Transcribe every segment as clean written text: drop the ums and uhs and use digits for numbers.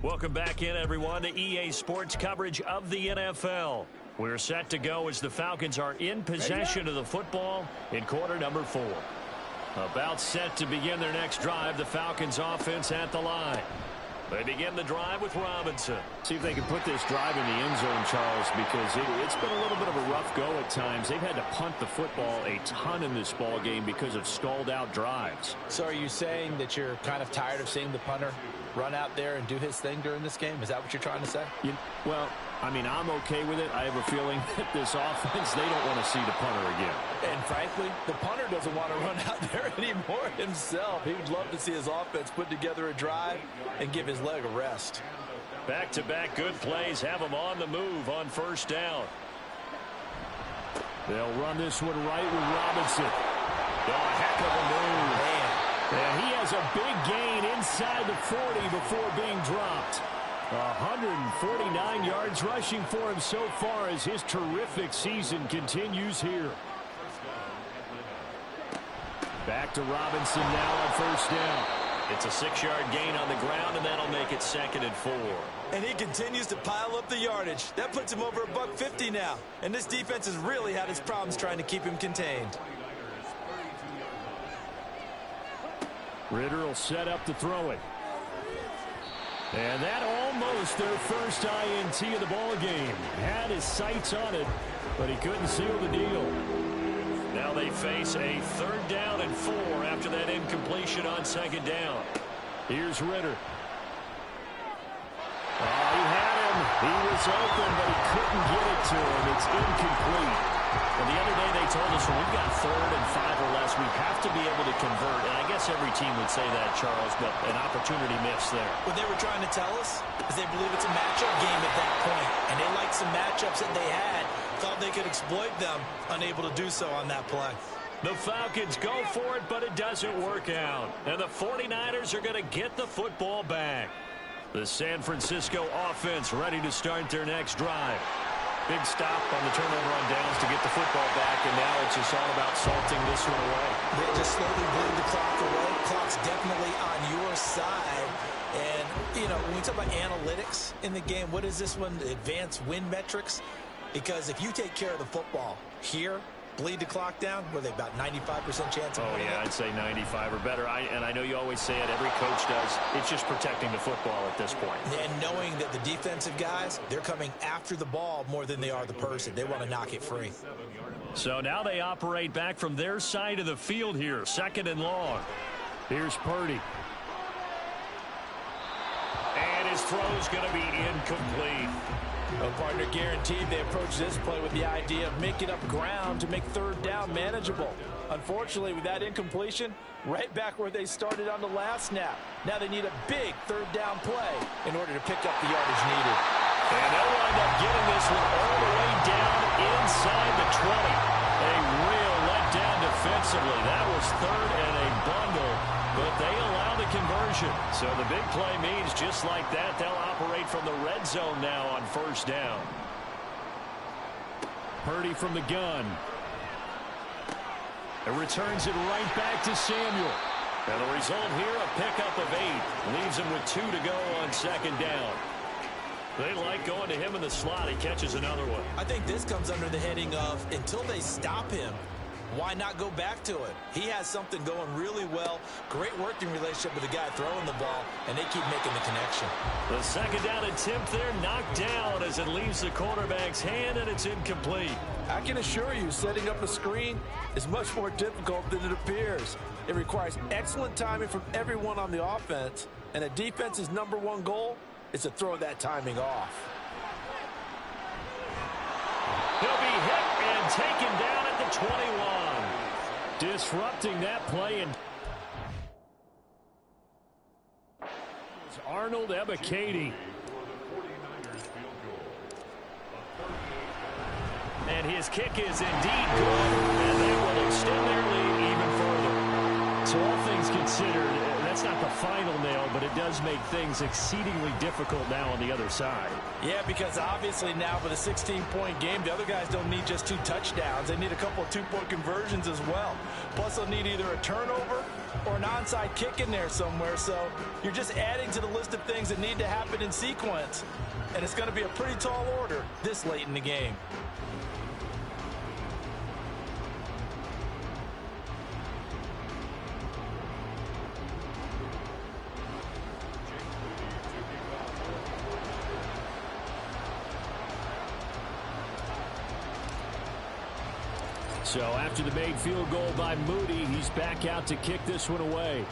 Welcome back in, everyone, to EA Sports coverage of the NFL. We're set to go as the Falcons are in possession of the football in quarter number 4. About set to begin their next drive, the Falcons offense at the line. They begin the drive with Robinson. See if they can put this drive in the end zone, Charles, because it's been a little bit of a rough go at times. They've had to punt the football a ton in this ball game because of stalled out drives. So are you saying that you're kind of tired of seeing the punter run out there and do his thing during this game? Is that what you're trying to say? Well, I mean, I'm okay with it. I have a feeling that this offense, they don't want to see the punter again. And frankly, the punter doesn't want to run out there anymore himself. He would love to see his offense put together a drive and give his leg a rest. Back-to-back good plays have him on the move on first down. They'll run this one right with Robinson. Oh, a heck of a move. Man. And he has a big gain inside the 40 before being dropped. 149 yards rushing for him so far as his terrific season continues here. Back to Robinson now on first down. It's a 6-yard gain on the ground, and that'll make it 2nd and 4. And he continues to pile up the yardage. That puts him over $150 now. And this defense has really had its problems trying to keep him contained. Ritter will set up to throw it. And that almost their first INT of the ball game. Had his sights on it, but he couldn't seal the deal. Now they face a 3rd down and 4 after that incompletion on 2nd down. Here's Ritter. Oh, he had him. He was open, but he couldn't get it to him. It's incomplete. Well, the other day they told us when we've got 3rd and 5 or less, we have to be able to convert. And I guess every team would say that, Charles, but an opportunity missed there. What they were trying to tell us is they believe it's a matchup game at that point. And they liked some matchups that they had, thought they could exploit them, unable to do so on that play. The Falcons go for it, but it doesn't work out. And the 49ers are going to get the football back. The San Francisco offense ready to start their next drive. Big stop on the turnover on downs to get the football back, and now it's just all about salting this one away. They just slowly bleed the clock away. Clock's definitely on your side. And, you know, when we talk about analytics in the game, what is this one? Advanced win metrics? Because if you take care of the football here, bleed the clock down, were they about 95% chance of winning? Yeah, I'd say 95 or better. And I know you always say it, every coach does. It's just protecting the football at this point. And knowing that the defensive guys, they're coming after the ball more than they are the person. They want to knock it free. So now they operate back from their side of the field here, 2nd and long. Here's Purdy. And his throw's going to be incomplete. A partner guaranteed they approach this play with the idea of making up ground to make 3rd down manageable. Unfortunately, with that incompletion, right back where they started on the last snap. Now they need a big 3rd down play in order to pick up the yardage needed. And they'll wind up getting this one all the way down inside the 20. A real letdown defensively. That was 3rd and a bundle, but they allow the conversion. So the big play means just like that, they'll operate from the red zone now on 1st down. Purdy from the gun. It returns it right back to Samuel. And the result here, a pickup of 8. Leaves him with 2 to go on 2nd down. They like going to him in the slot. He catches another one. I think this comes under the heading of until they stop him, why not go back to it? He has something going really well. Great working relationship with the guy throwing the ball, and they keep making the connection. The 2nd down attempt there knocked down as it leaves the quarterback's hand, and it's incomplete. I can assure you, setting up a screen is much more difficult than it appears. It requires excellent timing from everyone on the offense, and a defense's #1 goal is to throw that timing off. He'll be hit and taken down at the 21. Disrupting that play. And Arnold Ebiketie. And his kick is indeed good, and they will extend their lead even further. So all things considered, that's not the final nail, but it does make things exceedingly difficult now on the other side. Yeah, because obviously now with a 16-point game, the other guys don't need just 2 touchdowns. They need a couple of 2-point conversions as well. Plus, they'll need either a turnover or an onside kick in there somewhere. So you're just adding to the list of things that need to happen in sequence. And it's going to be a pretty tall order this late in the game. So after the made field goal by Moody, he's back out to kick this one away.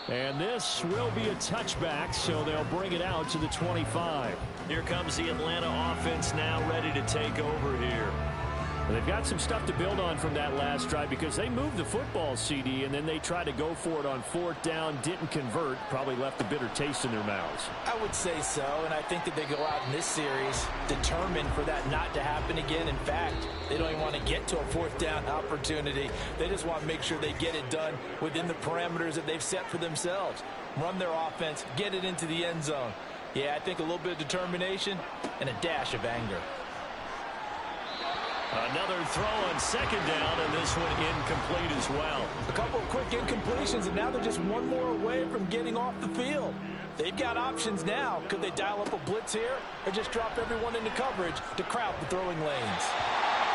And this will be a touchback, so they'll bring it out to the 25. Here comes the Atlanta offense now ready to take over here. They've got some stuff to build on from that last drive because they moved the football, CD, and then they tried to go for it on 4th down, didn't convert, probably left a bitter taste in their mouths. I would say so, and I think that they go out in this series determined for that not to happen again. In fact, they don't even want to get to a 4th down opportunity. They just want to make sure they get it done within the parameters that they've set for themselves. Run their offense, get it into the end zone. Yeah, I think a little bit of determination and a dash of anger. Another throw on 2nd down, and this one incomplete as well. A couple of quick incompletions, and now they're just one more away from getting off the field. They've got options now. Could they dial up a blitz here or just drop everyone into coverage to crowd the throwing lanes?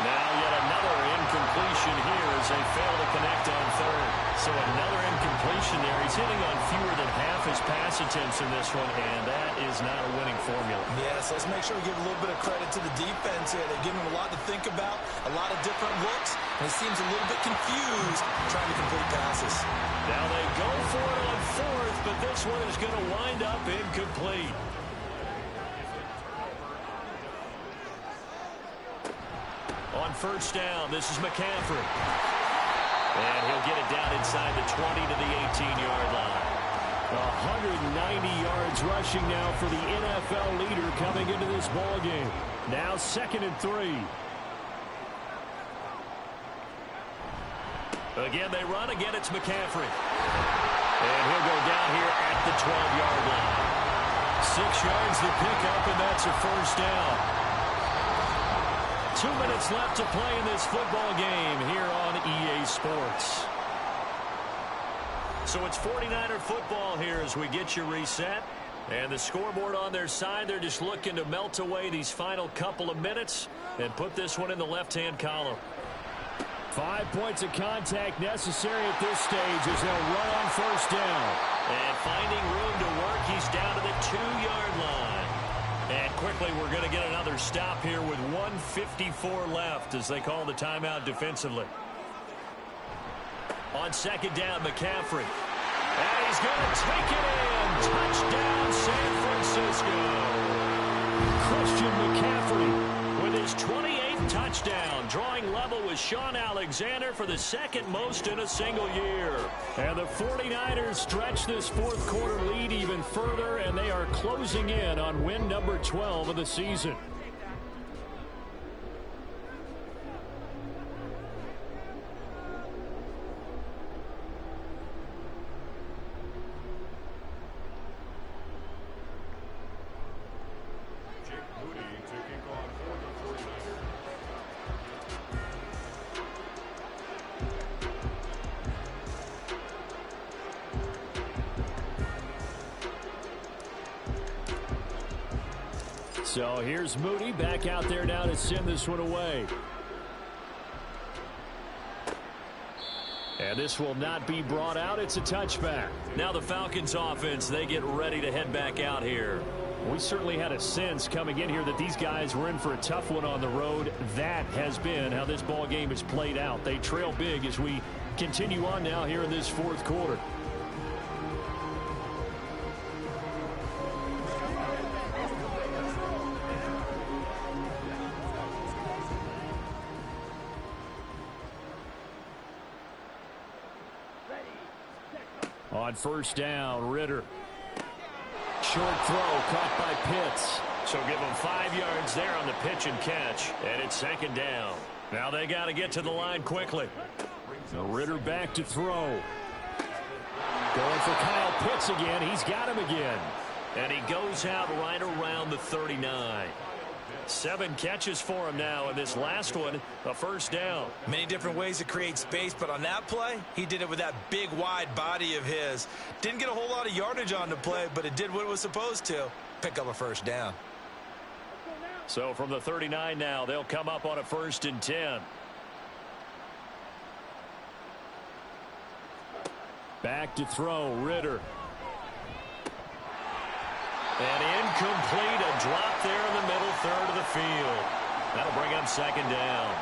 Now yet another incompletion here as they fail to connect on 3rd. So another incompletion there. He's hitting on fewer than half his pass attempts in this one, and that is not a winning formula. Yes, let's make sure we give a little bit of credit to the defense here. They're giving him a lot to think about, a lot of different looks, and he seems a little bit confused trying to complete passes. Now they go for it on 4th, but this one is going to wind up incomplete. On 1st down, this is McCaffrey. And he'll get it down inside the 20 to the 18-yard line. 190 yards rushing now for the NFL leader coming into this ball game. Now 2nd and 3. Again, they run. Again, it's McCaffrey. And he'll go down here at the 12-yard line. 6 yards to pick up, and that's a 1st down. 2 minutes left to play in this football game here on EA Sports. So it's 49er football here as we get you reset. And the scoreboard on their side, they're just looking to melt away these final couple of minutes and put this one in the left-hand column. 5 points of contact necessary at this stage as they'll run on 1st down. And finding room to work, he's down to the 2-yard line. And quickly, we're going to get another stop here with 1:54 left as they call the timeout defensively. On 2nd down, McCaffrey. And he's going to take it in. Touchdown, San Francisco. Christian McCaffrey with his 28th touchdown, drawing level with Sean Alexander for the 2nd most in a single year. And the 49ers stretch this 4th quarter lead even further, and they are closing in on win number 12 of the season. So here's Moody back out there now to send this one away. And this will not be brought out. It's a touchback. Now the Falcons offense, they get ready to head back out here. We certainly had a sense coming in here that these guys were in for a tough one on the road. That has been how this ball game has played out. They trail big as we continue on now here in this 4th quarter. On 1st down, Ritter. Short throw caught by Pitts. So give them 5 yards there on the pitch and catch. And it's 2nd down. Now they got to get to the line quickly. So Ritter back to throw. Going for Kyle Pitts again. He's got him again. And he goes out right around the 39. 7 catches for him now, and this last one, a first down. Many different ways to create space, but on that play, he did it with that big, wide body of his. Didn't get a whole lot of yardage on the play, but it did what it was supposed to. Pick up a first down. So from the 39 now, they'll come up on a 1st and 10. Back to throw, Ritter. And incomplete, a drop there in the middle third of the field. That'll bring up 2nd down.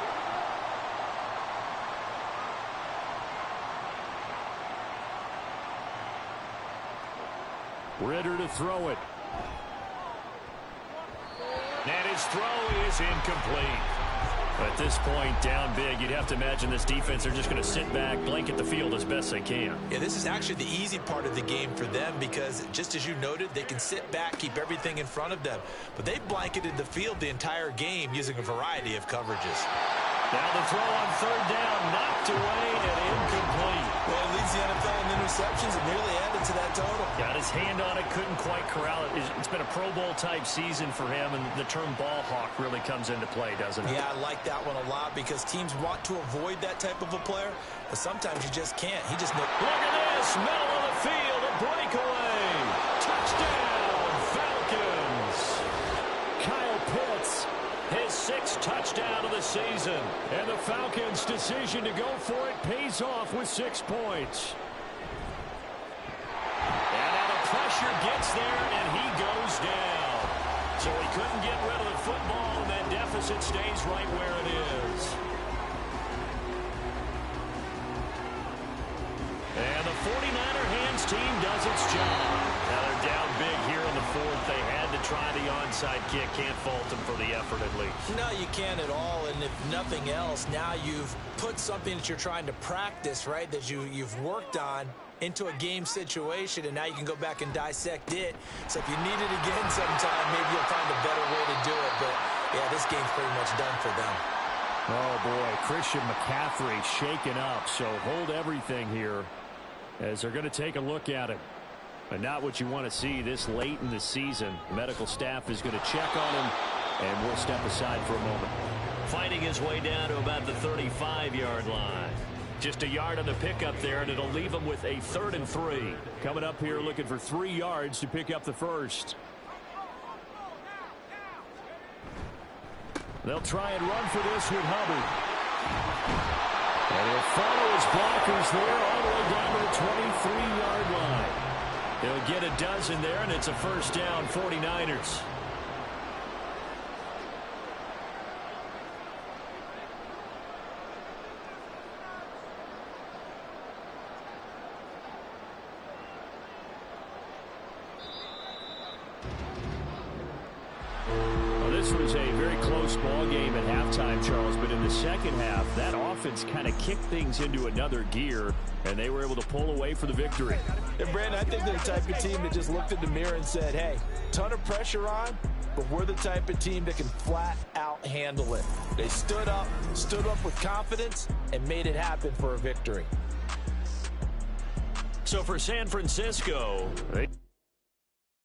Ritter to throw it. And his throw is incomplete. At this point, down big, you'd have to imagine this defense are just going to sit back, blanket the field as best they can. Yeah, this is actually the easy part of the game for them because, just as you noted, they can sit back, keep everything in front of them. But they blanketed the field the entire game using a variety of coverages. Now the throw on 3rd down, knocked away and incomplete. Well, it leads the NFL in interceptions and nearly added to that total. Got his hand on it, couldn't quite corral it. It's been a Pro Bowl type season for him, and the term ball hawk really comes into play, doesn't it? Yeah, I like that one a lot because teams want to avoid that type of a player, but sometimes you just can't. He just knows. Look at this, middle of the field, a breakaway. Touchdown, Falcons. Kyle Pitts, his 6th touchdown of the season. And the Falcons' decision to go for it pays off with 6 points. And now the pressure gets there, and he goes down. So he couldn't get rid of the football, and that deficit stays right where it is. And the 49er hands team does its job. Now they're down big here in the 4th. They had to try the onside kick. Can't fault them for the effort at least. No, you can't at all. And if nothing else, now you've put something that you're trying to practice, right, that you've worked on into a game situation, and now you can go back and dissect it. So if you need it again sometime, maybe you'll find a better way to do it. But, yeah, this game's pretty much done for them. Oh, boy, Christian McCaffrey shaken up. So hold everything here as they're going to take a look at him. And not what you want to see this late in the season. The medical staff is going to check on him, and we'll step aside for a moment. Finding his way down to about the 35-yard line. Just a yard on the pickup there, and it'll leave him with a 3rd and 3. Coming up here looking for 3 yards to pick up the 1st. They'll try and run for this with Hubbard. And he'll follow his blockers there all the way down to the 23-yard line. He'll get a dozen there, and it's a 1st down, 49ers. This was a very close ball game at halftime, Charles, but in the second half, that offense kind of kicked things into another gear, and they were able to pull away for the victory. And, Brandon, I think they're the type of team that just looked in the mirror and said, hey, ton of pressure on, but we're the type of team that can flat out handle it. They stood up with confidence, and made it happen for a victory. So for San Francisco,